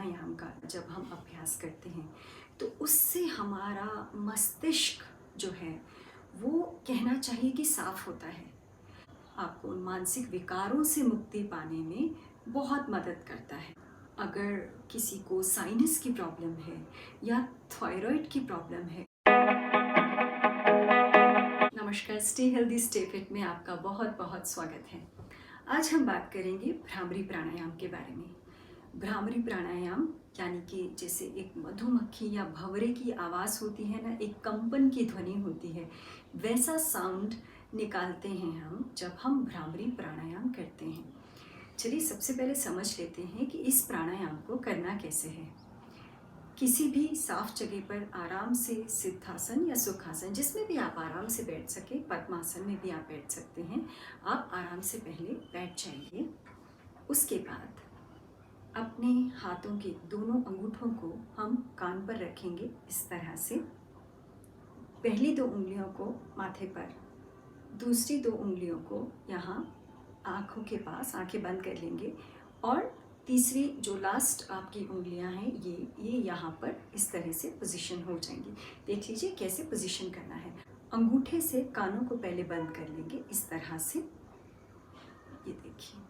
प्राणायाम का जब हम अभ्यास करते हैं तो उससे हमारा मस्तिष्क जो है वो कहना चाहिए कि साफ होता है। आपको उन मानसिक विकारों से मुक्ति पाने में बहुत मदद करता है। अगर किसी को साइनस की प्रॉब्लम है या थायराइड की प्रॉब्लम है। नमस्कार, स्टे हेल्दी स्टे फिट में आपका बहुत बहुत स्वागत है। आज हम बात करेंगे भ्रामरी प्राणायाम के बारे में। भ्रामरी प्राणायाम यानी कि जैसे एक मधुमक्खी या भंवरे की आवाज़ होती है ना, एक कंपन की ध्वनि होती है, वैसा साउंड निकालते हैं हम जब हम भ्रामरी प्राणायाम करते हैं। चलिए सबसे पहले समझ लेते हैं कि इस प्राणायाम को करना कैसे है। किसी भी साफ जगह पर आराम से सिद्धासन या सुखासन, जिसमें भी आप आराम से बैठ सके, पद्मासन में भी आप बैठ सकते हैं। आप आराम से पहले बैठ जाइए। उसके बाद अपने हाथों के दोनों अंगूठों को हम कान पर रखेंगे इस तरह से। पहली 2 उंगलियों को माथे पर, दूसरी 2 उंगलियों को यहाँ आँखों के पास, आंखें बंद कर लेंगे, और तीसरी जो लास्ट आपकी उंगलियां हैं ये यहाँ पर इस तरह से पोजीशन हो जाएंगी। देख लीजिए कैसे पोजीशन करना है। अंगूठे से कानों को पहले बंद कर लेंगे इस तरह से, ये देखिए।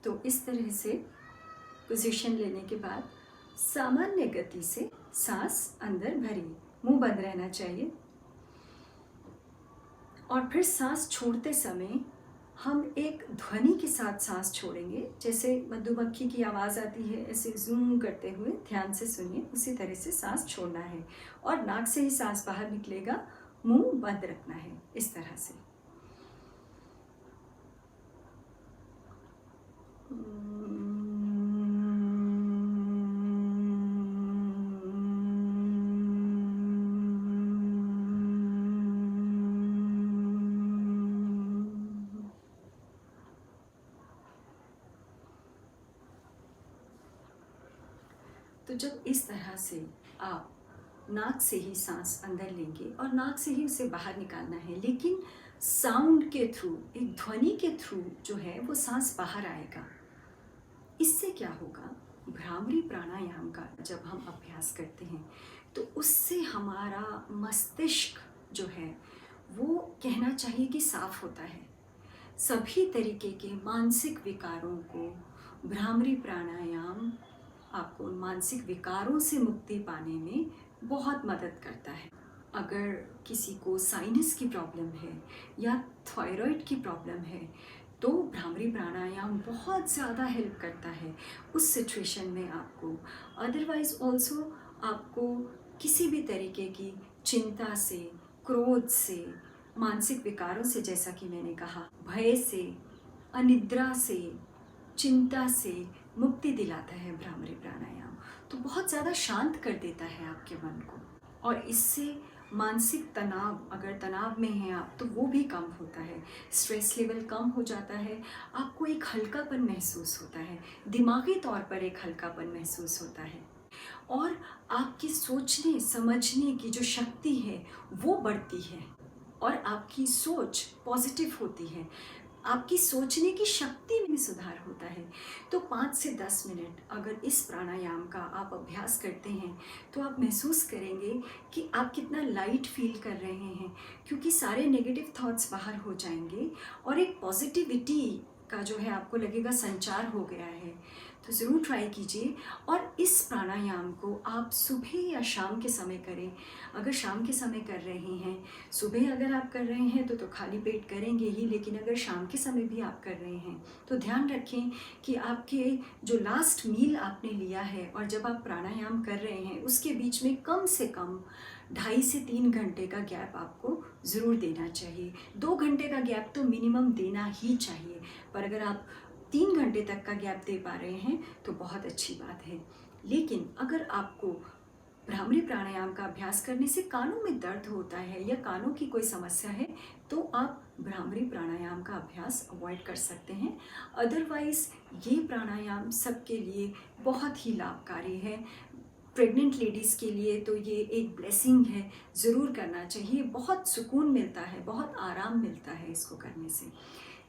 तो इस तरह से पोजीशन लेने के बाद सामान्य गति से सांस अंदर भरिए, मुंह बंद रहना चाहिए। और फिर सांस छोड़ते समय हम एक ध्वनि के साथ सांस छोड़ेंगे। जैसे मधुमक्खी की आवाज़ आती है, ऐसे जूम करते हुए ध्यान से सुनिए, उसी तरह से सांस छोड़ना है। और नाक से ही सांस बाहर निकलेगा, मुंह बंद रखना है इस तरह से। तो जब इस तरह से आप नाक से ही सांस अंदर लेंगे और नाक से ही उसे बाहर निकालना है, लेकिन साउंड के थ्रू, एक ध्वनि के थ्रू जो है वो सांस बाहर आएगा। इससे क्या होगा, भ्रामरी प्राणायाम का जब हम अभ्यास करते हैं तो उससे हमारा मस्तिष्क जो है वो कहना चाहिए कि साफ होता है। सभी तरीके के मानसिक विकारों को भ्रामरी प्राणायाम आपको उन मानसिक विकारों से मुक्ति पाने में बहुत मदद करता है। अगर किसी को साइनस की प्रॉब्लम है या थायराइड की प्रॉब्लम है तो भ्रामरी प्राणायाम बहुत ज़्यादा हेल्प करता है उस सिचुएशन में आपको। अदरवाइज ऑल्सो आपको किसी भी तरीके की चिंता से, क्रोध से, मानसिक विकारों से, जैसा कि मैंने कहा, भय से, अनिद्रा से, चिंता से मुक्ति दिलाता है भ्रामरी प्राणायाम। तो बहुत ज़्यादा शांत कर देता है आपके मन को, और इससे मानसिक तनाव, अगर तनाव में हैं आप, तो वो भी कम होता है। स्ट्रेस लेवल कम हो जाता है, आपको एक हल्कापन महसूस होता है, दिमागी तौर पर एक हल्कापन महसूस होता है, और आपकी सोचने समझने की जो शक्ति है वो बढ़ती है, और आपकी सोच पॉजिटिव होती है, आपकी सोचने की शक्ति में सुधार होता है। तो 5 से 10 मिनट अगर इस प्राणायाम का आप अभ्यास करते हैं तो आप महसूस करेंगे कि आप कितना लाइट फील कर रहे हैं, क्योंकि सारे नेगेटिव थॉट्स बाहर हो जाएंगे और एक पॉजिटिविटी का जो है आपको लगेगा संचार हो गया है। तो ज़रूर ट्राई कीजिए। और इस प्राणायाम को आप सुबह या शाम के समय करें। अगर शाम के समय कर रहे हैं, सुबह अगर आप कर रहे हैं तो खाली पेट करेंगे ही, लेकिन अगर शाम के समय भी आप कर रहे हैं तो ध्यान रखें कि आपके जो लास्ट मील आपने लिया है और जब आप प्राणायाम कर रहे हैं उसके बीच में कम से कम 2.5 से 3 घंटे का गैप आपको ज़रूर देना चाहिए। 2 घंटे का गैप तो मिनिमम देना ही चाहिए, पर अगर आप 3 घंटे तक का गैप दे पा रहे हैं तो बहुत अच्छी बात है। लेकिन अगर आपको भ्रामरी प्राणायाम का अभ्यास करने से कानों में दर्द होता है या कानों की कोई समस्या है तो आप भ्रामरी प्राणायाम का अभ्यास अवॉइड कर सकते हैं। अदरवाइज़ ये प्राणायाम सबके लिए बहुत ही लाभकारी है। प्रेग्नेंट लेडीज़ के लिए तो ये एक ब्लेसिंग है, ज़रूर करना चाहिए। बहुत सुकून मिलता है, बहुत आराम मिलता है इसको करने से।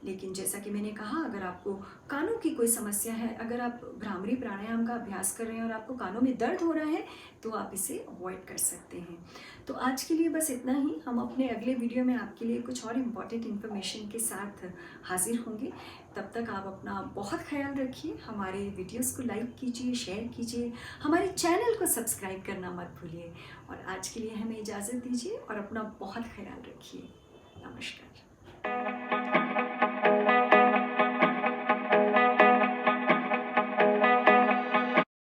लेकिन जैसा कि मैंने कहा, अगर आपको कानों की कोई समस्या है, अगर आप भ्रामरी प्राणायाम का अभ्यास कर रहे हैं और आपको कानों में दर्द हो रहा है, तो आप इसे अवॉइड कर सकते हैं। तो आज के लिए बस इतना ही। हम अपने अगले वीडियो में आपके लिए कुछ और इम्पॉर्टेंट इन्फॉर्मेशन के साथ हाजिर होंगे। तब तक आप अपना बहुत ख्याल रखिए। हमारे वीडियोस को लाइक कीजिए, शेयर कीजिए, हमारे चैनल को सब्सक्राइब करना मत भूलिए। और आज के लिए हमें इजाज़त दीजिए और अपना बहुत ख्याल रखिए।